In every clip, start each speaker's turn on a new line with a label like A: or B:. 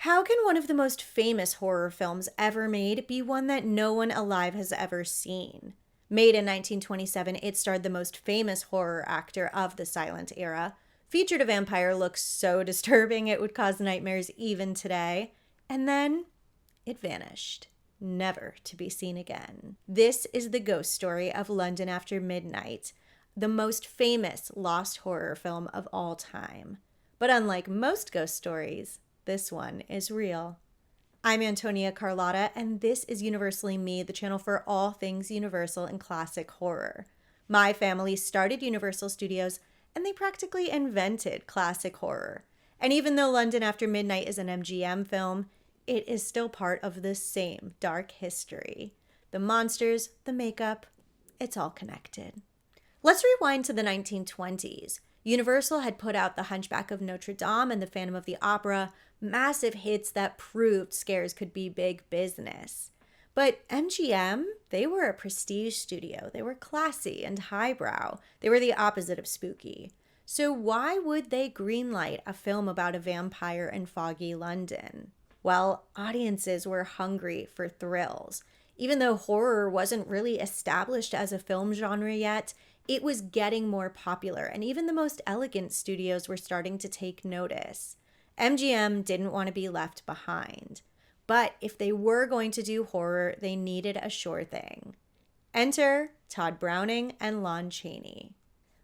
A: How can one of the most famous horror films ever made be one that no one alive has ever seen? Made in 1927, it starred the most famous horror actor of the silent era, featured a vampire look so disturbing it would cause nightmares even today, and then it vanished, never to be seen again. This is the ghost story of London After Midnight, the most famous lost horror film of all time. But unlike most ghost stories, this one is real. I'm Antonia Carlotta, and this is Universally Me, the channel for all things Universal and classic horror. My family started Universal Studios, and they practically invented classic horror. And even though London After Midnight is an MGM film, it is still part of the same dark history. The monsters, the makeup, it's all connected. Let's rewind to the 1920s. Universal had put out The Hunchback of Notre Dame and The Phantom of the Opera, massive hits that proved scares could be big business. But MGM, they were a prestige studio. They were classy and highbrow. They were the opposite of spooky. So why would they greenlight a film about a vampire in foggy London? Well, audiences were hungry for thrills. Even though horror wasn't really established as a film genre yet, it was getting more popular, and even the most elegant studios were starting to take notice. MGM didn't want to be left behind. But if they were going to do horror, they needed a sure thing. Enter Tod Browning and Lon Chaney.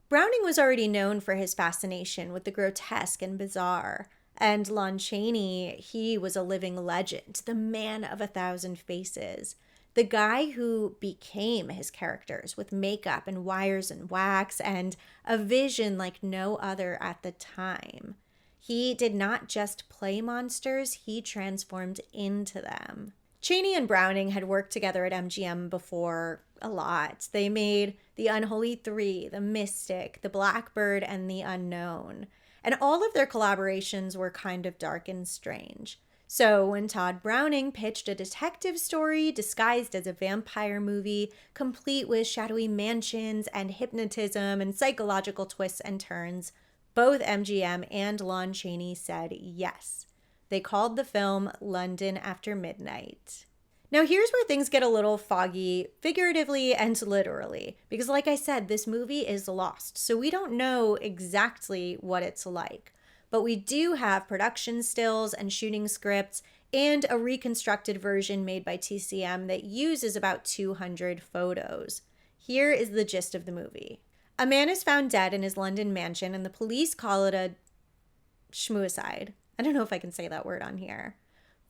A: Browning was already known for his fascination with the grotesque and bizarre. And Lon Chaney, he was a living legend, the man of 1,000 faces. The guy who became his characters with makeup and wires and wax and a vision like no other at the time. He did not just play monsters, he transformed into them. Chaney and Browning had worked together at MGM before a lot. They made The Unholy Three, The Mystic, The Blackbird, and The Unknown. And all of their collaborations were kind of dark and strange. So when Tod Browning pitched a detective story disguised as a vampire movie, complete with shadowy mansions and hypnotism and psychological twists and turns, both MGM and Lon Chaney said yes. They called the film London After Midnight. Now here's where things get a little foggy, figuratively and literally, because like I said, this movie is lost, so we don't know exactly what it's like. But we do have production stills and shooting scripts and a reconstructed version made by TCM that uses about 200 photos. Here is the gist of the movie. A man is found dead in his London mansion and the police call it a schmuicide. I don't know if I can say that word on here.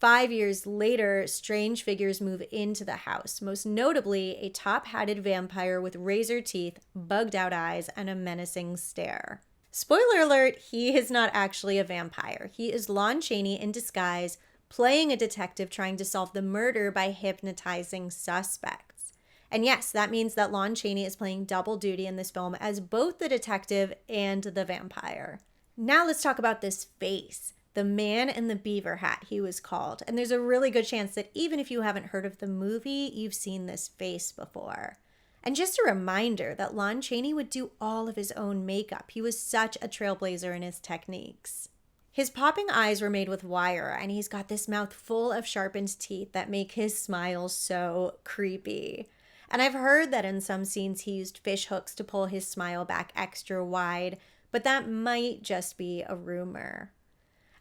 A: 5 years later, strange figures move into the house, most notably a top-hatted vampire with razor teeth, bugged-out eyes, and a menacing stare. Spoiler alert, he is not actually a vampire. He is Lon Chaney in disguise, playing a detective trying to solve the murder by hypnotizing suspects. And yes, that means that Lon Chaney is playing double duty in this film as both the detective and the vampire. Now let's talk about this face. The Man in the Beaver Hat, he was called. And there's a really good chance that even if you haven't heard of the movie, you've seen this face before. And just a reminder that Lon Chaney would do all of his own makeup. He was such a trailblazer in his techniques. His popping eyes were made with wire, and he's got this mouth full of sharpened teeth that make his smile so creepy. And I've heard that in some scenes he used fish hooks to pull his smile back extra wide, but that might just be a rumor.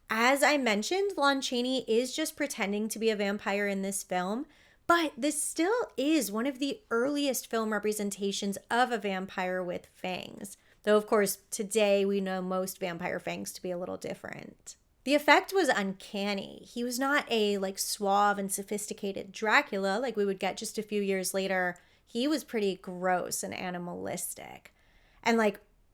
A: As I mentioned, Lon Chaney is just pretending to be a vampire in this film, but this still is one of the earliest film representations of a vampire with fangs. Though, of course, today we know most vampire fangs to be a little different. The effect was uncanny. He was not a suave and sophisticated Dracula like we would get just a few years later. He was pretty gross and animalistic. And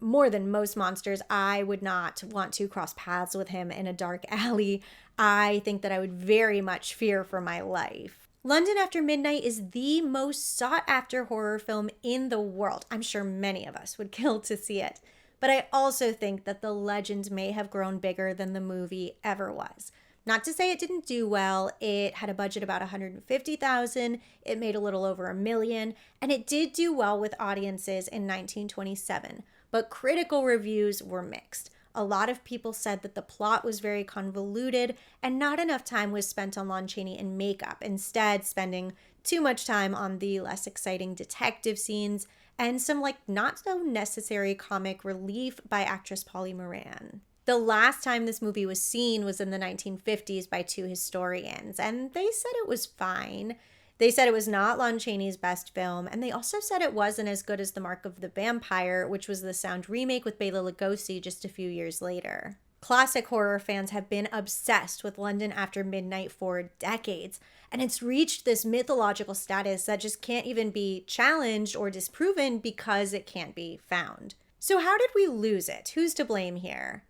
A: more than most monsters, I would not want to cross paths with him in a dark alley. I think that I would very much fear for my life. London After Midnight is the most sought-after horror film in the world. I'm sure many of us would kill to see it. But I also think that the legend may have grown bigger than the movie ever was. Not to say it didn't do well. It had a budget about $150,000. It made a little over $1 million, and it did do well with audiences in 1927. But critical reviews were mixed. A lot of people said that the plot was very convoluted and not enough time was spent on Lon Chaney in makeup, instead spending too much time on the less exciting detective scenes and some not so necessary comic relief by actress Polly Moran. The last time this movie was seen was in the 1950s by two historians, and they said it was fine. They said it was not Lon Chaney's best film, and they also said it wasn't as good as The Mark of the Vampire, which was the sound remake with Bela Lugosi just a few years later. Classic horror fans have been obsessed with London After Midnight for decades, and it's reached this mythological status that just can't even be challenged or disproven because it can't be found. So how did we lose it? Who's to blame here?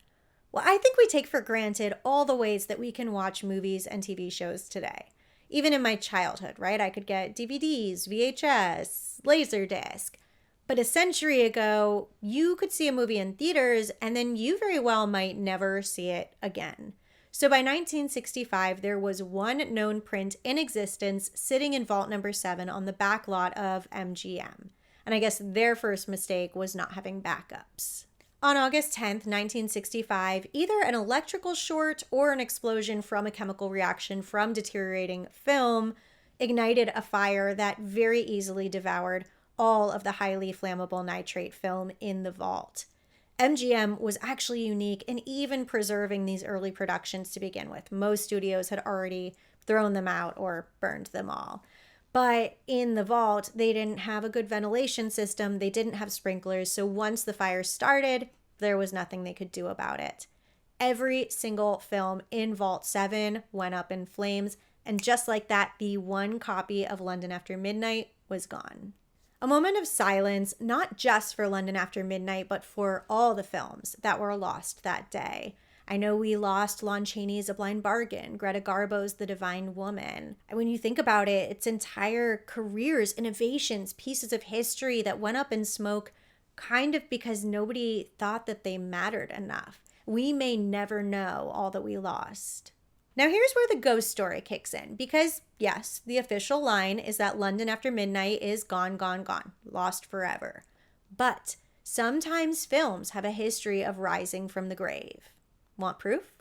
A: Well, I think we take for granted all the ways that we can watch movies and TV shows today. Even in my childhood, right? I could get DVDs, VHS, Laserdisc. But a century ago, you could see a movie in theaters and then you very well might never see it again. So by 1965, there was one known print in existence sitting in vault number 7 on the back lot of MGM. And I guess their first mistake was not having backups. On August 10th, 1965, either an electrical short or an explosion from a chemical reaction from deteriorating film ignited a fire that very easily devoured all of the highly flammable nitrate film in the vault. MGM was actually unique in even preserving these early productions to begin with. Most studios had already thrown them out or burned them all. But in the vault, they didn't have a good ventilation system. They didn't have sprinklers. So once the fire started, there was nothing they could do about it. Every single film in Vault 7 went up in flames. And just like that, the one copy of London After Midnight was gone. A moment of silence, not just for London After Midnight, but for all the films that were lost that day. I know we lost Lon Chaney's A Blind Bargain, Greta Garbo's The Divine Woman. And when you think about it, its entire careers, innovations, pieces of history that went up in smoke kind of because nobody thought that they mattered enough. We may never know all that we lost. Now here's where the ghost story kicks in, because yes, the official line is that London After Midnight is gone, gone, gone, lost forever. But sometimes films have a history of rising from the grave. Want proof?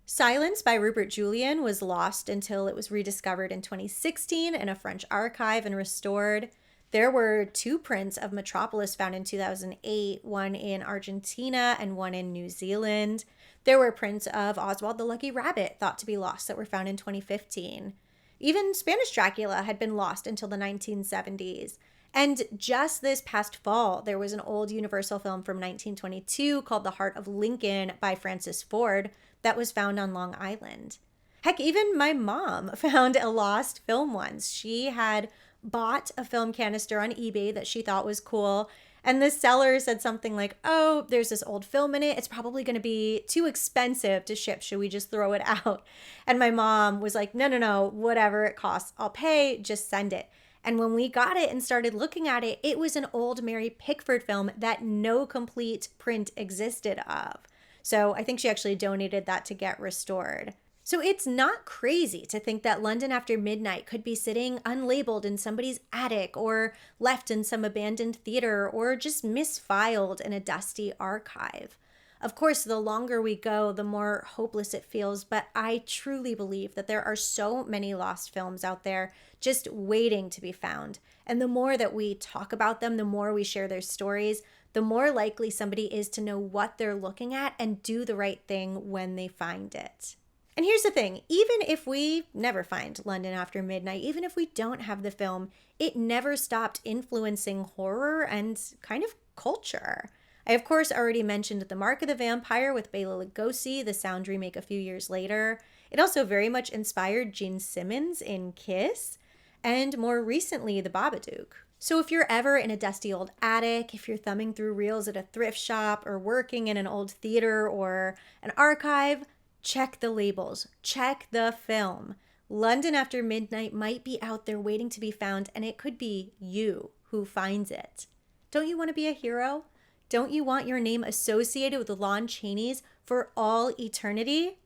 A: Silence by Rupert Julian was lost until it was rediscovered in 2016 in a French archive and restored. There were 2 prints of Metropolis found in 2008, one in Argentina and one in New Zealand. There were prints of Oswald the Lucky Rabbit thought to be lost that were found in 2015. Even Spanish Dracula had been lost until the 1970s. And just this past fall, there was an old Universal film from 1922 called The Heart of Lincoln by Francis Ford that was found on Long Island. Heck, even my mom found a lost film once. She had bought a film canister on eBay that she thought was cool, and the seller said something like, "Oh, there's this old film in it. It's probably going to be too expensive to ship. Should we just throw it out?" And my mom was like, no, whatever it costs, I'll pay, just send it. And when we got it and started looking at it, it was an old Mary Pickford film that no complete print existed of. So I think she actually donated that to get restored. So it's not crazy to think that London After Midnight could be sitting unlabeled in somebody's attic or left in some abandoned theater or just misfiled in a dusty archive. Of course, the longer we go, the more hopeless it feels, but I truly believe that there are so many lost films out there just waiting to be found. And the more that we talk about them, the more we share their stories, the more likely somebody is to know what they're looking at and do the right thing when they find it. And here's the thing, even if we never find London After Midnight, even if we don't have the film, it never stopped influencing horror and kind of culture. I, of course, already mentioned The Mark of the Vampire with Bela Lugosi, the sound remake a few years later. It also very much inspired Gene Simmons in Kiss, and more recently, The Babadook. So if you're ever in a dusty old attic, if you're thumbing through reels at a thrift shop, or working in an old theater or an archive, check the labels, check the film. London After Midnight might be out there waiting to be found, and it could be you who finds it. Don't you want to be a hero? Don't you want your name associated with the Lon Chaneys for all eternity?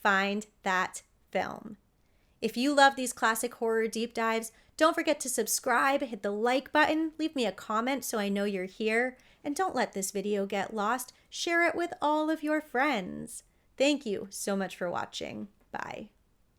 A: Find that film. If you love these classic horror deep dives, don't forget to subscribe, hit the like button, leave me a comment so I know you're here, and don't let this video get lost. Share it with all of your friends. Thank you so much for watching. Bye.